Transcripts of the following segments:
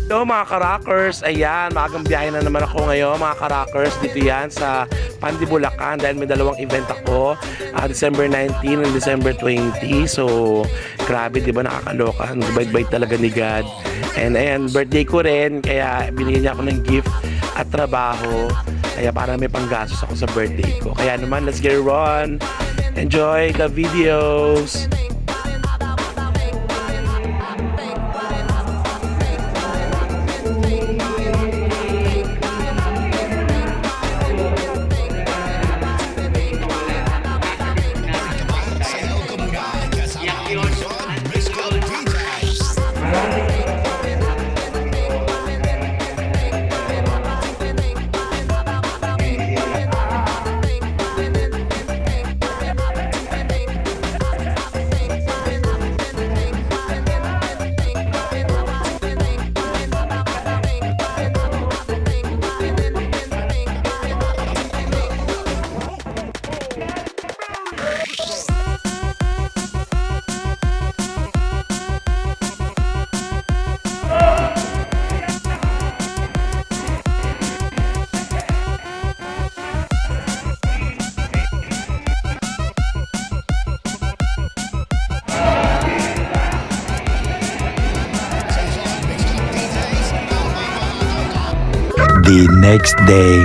Hello mga ka-rockers, ayan, maagang biyahe na naman ako ngayon mga ka-rockers. Dito yan sa Pandi, Bulacan dahil may dalawang event ako, December 19 and December 20. So, grabe, di ba, nakakaloka. Bait-bait talaga ni God. And ayan, birthday ko rin, kaya binigyan niya ako ng gift at trabaho. Kaya para may panggastos ako sa birthday ko. Kaya naman, let's get it on. Enjoy the videos. The next day.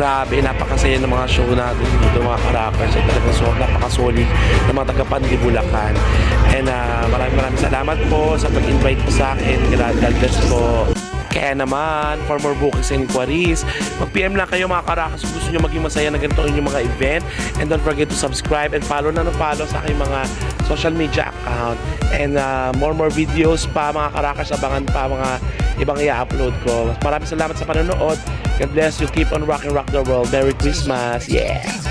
Grabe, napakasaya ng mga show natin dito mga ka-rockers. Ay talagang napakasolid ng mga taga-Pandi, Bulacan. And maraming salamat po sa pag-invite po sa akin. God bless po. Kaya naman, for more bookings and inquiries, mag-PM lang kayo mga ka-rockers kung gusto nyo maging masaya na ganito inyong mga event. And don't forget to subscribe and follow sa aking mga social media account. And more videos pa mga ka-rockers, abangan pa mga ibang i-upload ko. Maraming salamat sa panonood. God bless you. Keep on rock the world. Merry Christmas. Yeah!